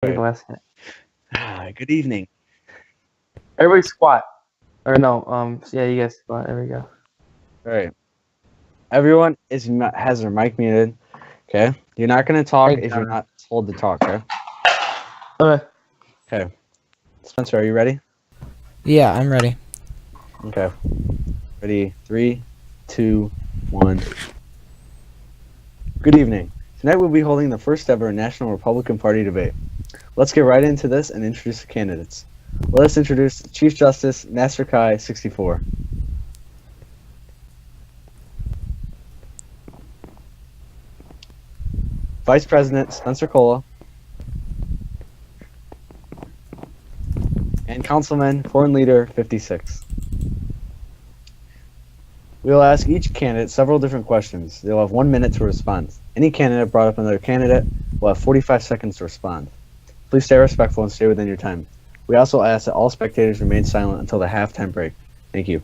All right. Last Good evening. Everybody squat. Or no, yeah, you guys squat. There we go. All right. Everyone has their mic muted. Okay. You're not going to talk Thank if you're God. not told to talk. Okay. Okay. Okay. Spencer, are you ready? Yeah, I'm ready. Okay. Ready? 3, 2, 1. Good evening. Tonight we'll be holding the first ever National Republican Party debate. Let's get right into this and introduce the candidates. Let us introduce Chief Justice Master Kai 64. Vice President Spencer Cola. And Councilman Foreign Leader 56. We will ask each candidate several different questions. They'll have 1 minute to respond. Any candidate brought up another candidate will have 45 seconds to respond. Please stay respectful and stay within your time. We also ask that all spectators remain silent until the halftime break. Thank you.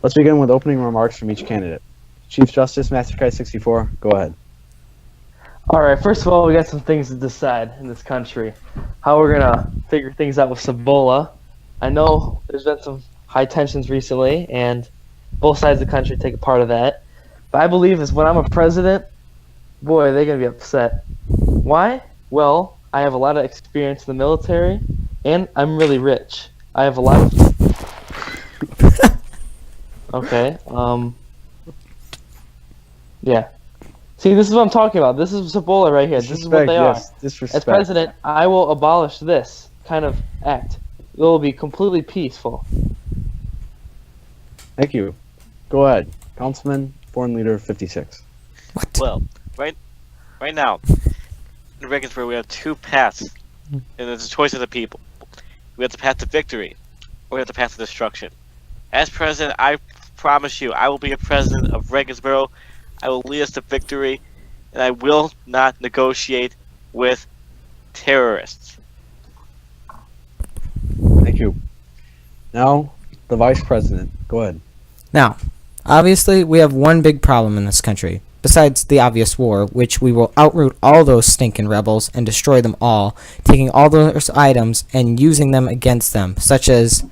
Let's begin with opening remarks from each candidate. Chief Justice Master Kai 64, go ahead. All right. First of all, we got some things to decide in this country. How we're gonna figure things out with Ebola. I know there's been some high tensions recently, and both sides of the country take a part of that. But I believe is when I'm a president, boy, they're gonna be upset. Why? Well, I have a lot of experience in the military, and I'm really rich. I have a lot of. Okay. Yeah. See, this is what I'm talking about. This is Ebola right here. This is what they are. Disrespect. As president, I will abolish this kind of act. It will be completely peaceful. Thank you. Go ahead. Councilman Foreign Leader 56. What? Well, right now, in Reagansborough, we have two paths, and it's a choice of the people. We have the path to victory, or we have the path to destruction. As president, I promise you, I will be a president of Reagansborough. I will lead us to victory, and I will not negotiate with terrorists. Thank you. Now, the Vice President. Go ahead. Now, obviously, we have one big problem in this country, besides the obvious war, which we will outroot all those stinking rebels and destroy them all, taking all those items and using them against them, such as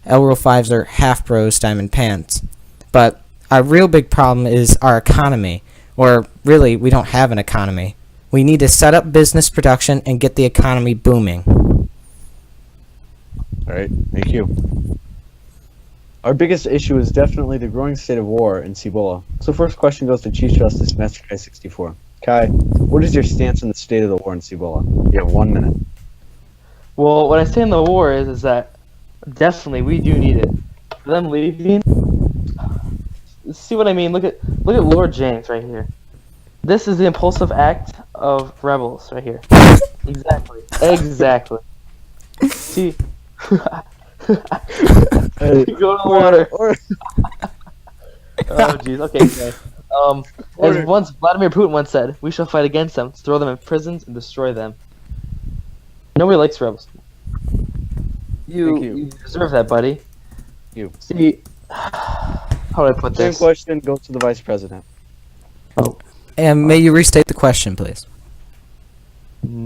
Elro 5s or Half Bros Diamond Pants. But our real big problem is our economy, or really, we don't have an economy. We need to set up business production and get the economy booming. All right. Thank you. Our biggest issue is definitely the growing state of war in Ebola. So first question goes to Chief Justice Master Kai 64. Kai, what is your stance on the state of the war in Ebola? You have 1 minute. Well, what I say in the war is that definitely we do need it. For them leaving, see what I mean? Look at Lord James right here. This is the impulsive act of rebels right here. Exactly. See. Go to water. Oh jeez. Okay. As once Vladimir Putin once said, "We shall fight against them, throw them in prisons, and destroy them." Nobody likes rebels. You deserve that, buddy. You. See, how do I put Same this? question goes to the Vice President. Oh. And may you restate the question, please?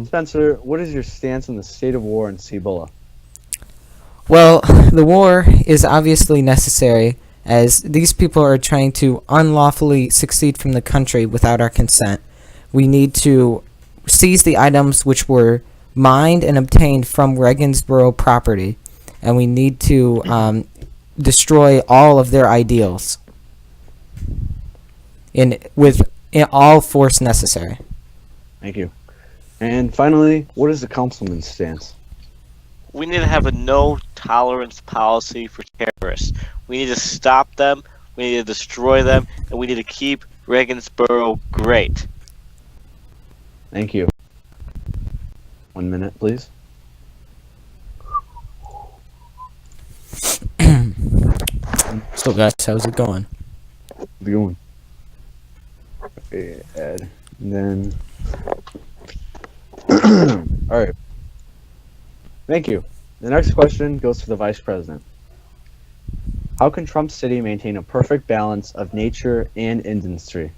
Spencer, what is your stance on the state of war in Ebola? Well, the war is obviously necessary, as these people are trying to unlawfully succeed from the country without our consent. We need to seize the items which were mined and obtained from Reagansborough property, and we need to destroy all of their ideals with all force necessary. Thank you. And finally, what is the councilman's stance? We need to have a no-tolerance policy for terrorists. We need to stop them, we need to destroy them, and we need to keep Reagansborough great. Thank you. 1 minute, please. So guys, how's it going? How's it going? Okay, Ed. And then... Alright. Thank you. The next question goes to the Vice President. How can Trump City maintain a perfect balance of nature and industry?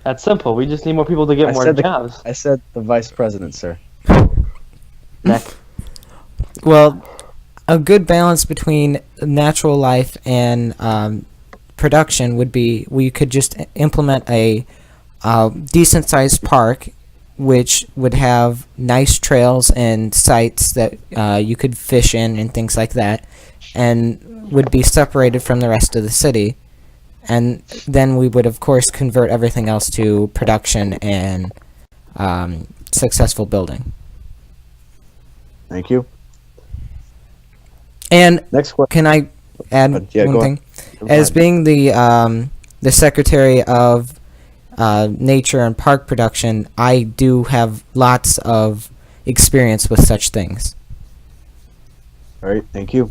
That's simple. We just need more people to get more jobs. I said the Vice President, sir. Neck. Well, a good balance between natural life and production would be we could just implement a decent sized park which would have nice trails and sites that you could fish in and things like that, and would be separated from the rest of the city. And then we would, of course, convert everything else to production and successful building. Thank you. And Next question. can I add Yeah, one go thing? on. As being the Secretary of Nature and Park Production, I do have lots of experience with such things. All right, thank you.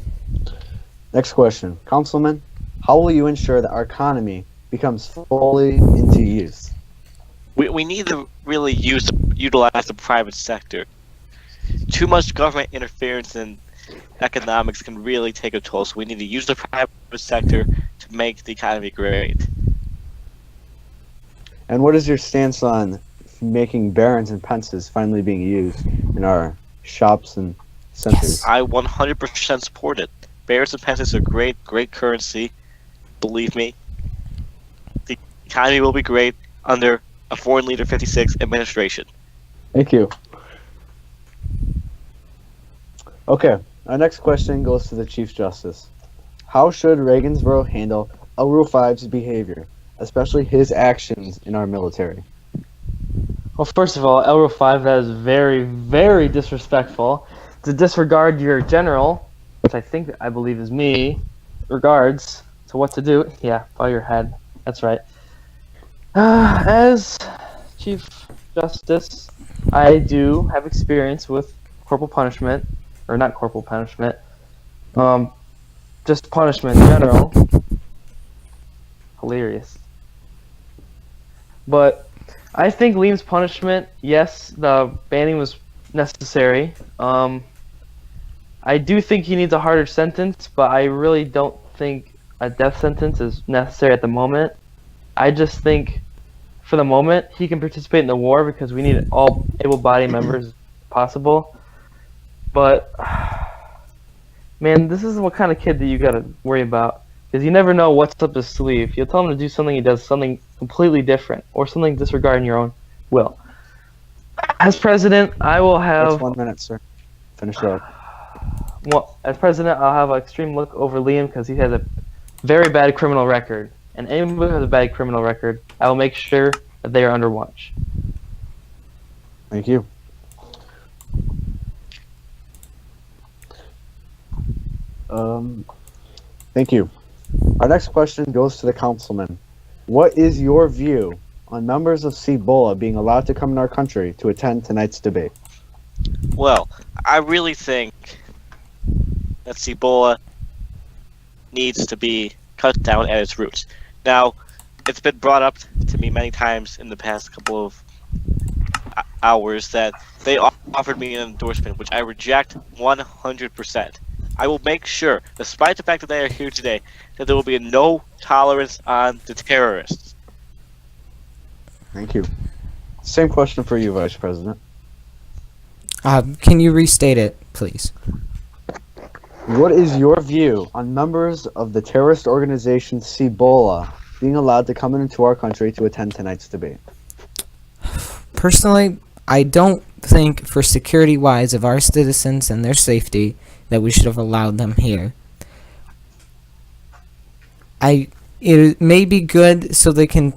Next question. Councilman, how will you ensure that our economy becomes fully into use? We need to really utilize the private sector. Too much government interference in economics can really take a toll, so we need to use the private sector to make the economy great. And what is your stance on making Barons and Pences finally being used in our shops and centers? I 100% support it. Bears and pences are great currency. Believe me, the economy will be great under a Foreign Leader 56 administration. Thank you. Okay, our next question goes to the Chief Justice. How should Reagansborough handle El Rule 5's behavior, especially his actions in our military? Well, first of all, Elro 5, that is very, very disrespectful. To disregard your general, which I believe is me, regards to what to do. Yeah, bow your head. That's right. As Chief Justice, I do have experience with corporal punishment, or not corporal punishment, just punishment in general. Hilarious. But I think Liam's punishment, yes, the banning was necessary. I do think he needs a harder sentence, but I really don't think a death sentence is necessary at the moment. I just think, for the moment, he can participate in the war because we need all able-bodied members possible. But, man, this is what kind of kid that you gotta worry about. Because you never know what's up his sleeve. You'll tell him to do something, he does something completely different, or something disregarding your own will. As president, I will have... That's 1 minute, sir. Finish it up. Well, as president, I'll have an extreme look over Liam because he has a very bad criminal record. And anyone who has a bad criminal record, I will make sure that they are under watch. Thank you. Thank you. Our next question goes to the councilman. What is your view on members of Cibola being allowed to come in our country to attend tonight's debate? Well, I really think that Cibola needs to be cut down at its roots. Now, it's been brought up to me many times in the past couple of hours that they offered me an endorsement, which I reject 100%. I will make sure, despite the fact that they are here today, that there will be no tolerance on the terrorists. Thank you. Same question for you, Vice President. Can you restate it, please? What is your view on members of the terrorist organization Cibola being allowed to come into our country to attend tonight's debate? Personally, I don't think, for security-wise of our citizens and their safety, that we should have allowed them here. It may be good so they can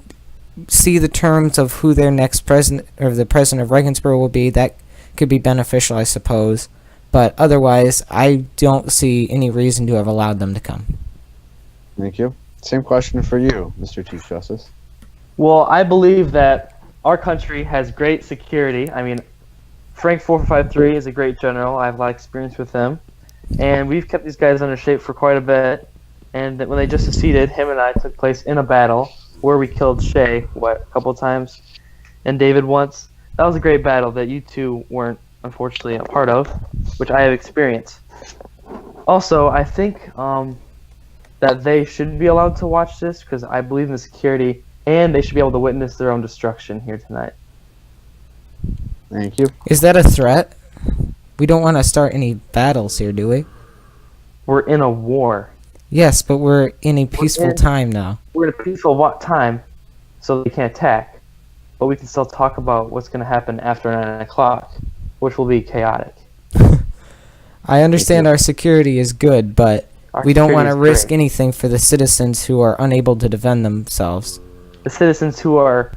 see the terms of who their next president, or the president of Reagansborough will be. That could be beneficial, I suppose. But otherwise, I don't see any reason to have allowed them to come. Thank you. Same question for you, Mr. Chief Justice. Well, I believe that our country has great security. I mean, Frank 453 is a great general. I have a lot of experience with him. And we've kept these guys under shape for quite a bit. And when they just seceded, him and I took place in a battle where we killed Shay, a couple times, and David once. That was a great battle that you two weren't, unfortunately, a part of, which I have experienced. Also, I think that they should be allowed to watch this because I believe in the security, and they should be able to witness their own destruction here tonight. Thank you. Is that a threat? We don't want to start any battles here, do we? We're in a war. Yes, but we're in a peaceful in- time now. We're in a peaceful time, so they can't attack. But we can still talk about what's going to happen after 9 o'clock, which will be chaotic. I understand our security is good, but Our we don't want to security is risk great. anything for the citizens who are unable to defend themselves. The citizens who are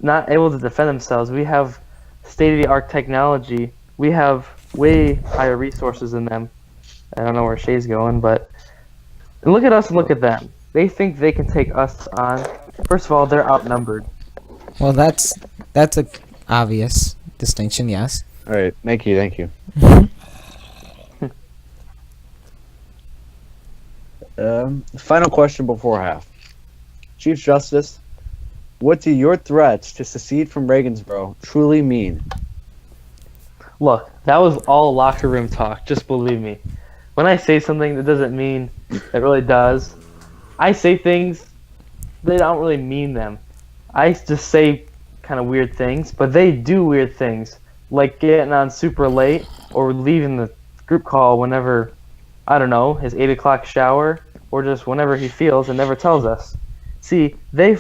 not able to defend themselves, we have state-of-the-art technology. We have way higher resources than them. I don't know where Shay's going, but look at us and look at them. They think they can take us on. First of all, they're outnumbered. Well, that's a obvious distinction, yes. All right, thank you. Final question before half. Chief Justice, what do your threats to secede from Reagansborough truly mean? Look, that was all locker room talk. Just believe me. When I say something, that doesn't mean it really does. I say things, they don't really mean them. I just say kind of weird things, but they do weird things, like getting on super late or leaving the group call whenever, I don't know, his 8 o'clock shower, or just whenever he feels and never tells us. See, they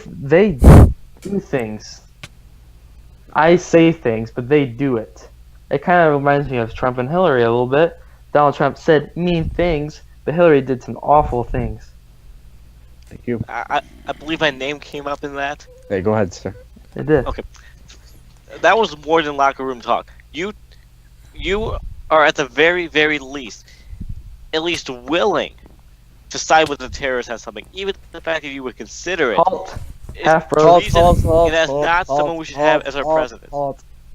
do things. I say things, but they do it. It kind of reminds me of Trump and Hillary a little bit. Donald Trump said mean things, but Hillary did some awful things. Thank you. I believe my name came up in that. Hey, go ahead, sir. It did. Okay. That was more than locker room talk. You are at the very, very least, at least willing to side with the terrorists on something. Even the fact that you would consider it. Halt. is Half the bros. reason it is not someone we should have as our president.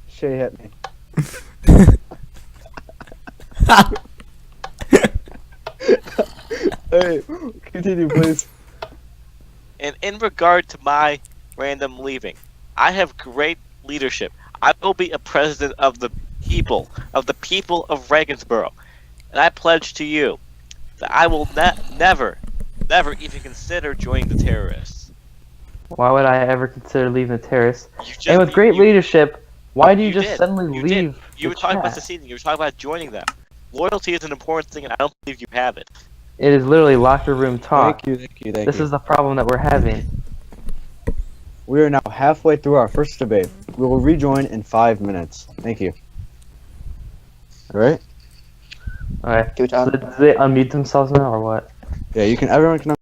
Shay hit me. Hey, continue, please. And in regard to my random leaving, I have great leadership. I will be a president of the people of Reagansborough. And I pledge to you that I will never even consider joining the terrorists. Why would I ever consider leaving the terrorists? You just, And with great you- leadership, why do you you just did. suddenly You leave? did. You were the talking about chat? seceding. You were talking about joining them. Loyalty is an important thing, and I don't believe you have it. It is literally locker room talk. Thank you. This is the problem that we're having. We are now halfway through our first debate. We will rejoin in 5 minutes. Thank you. All right? Alright. Good So job. did they unmute themselves now or what? Yeah, everyone can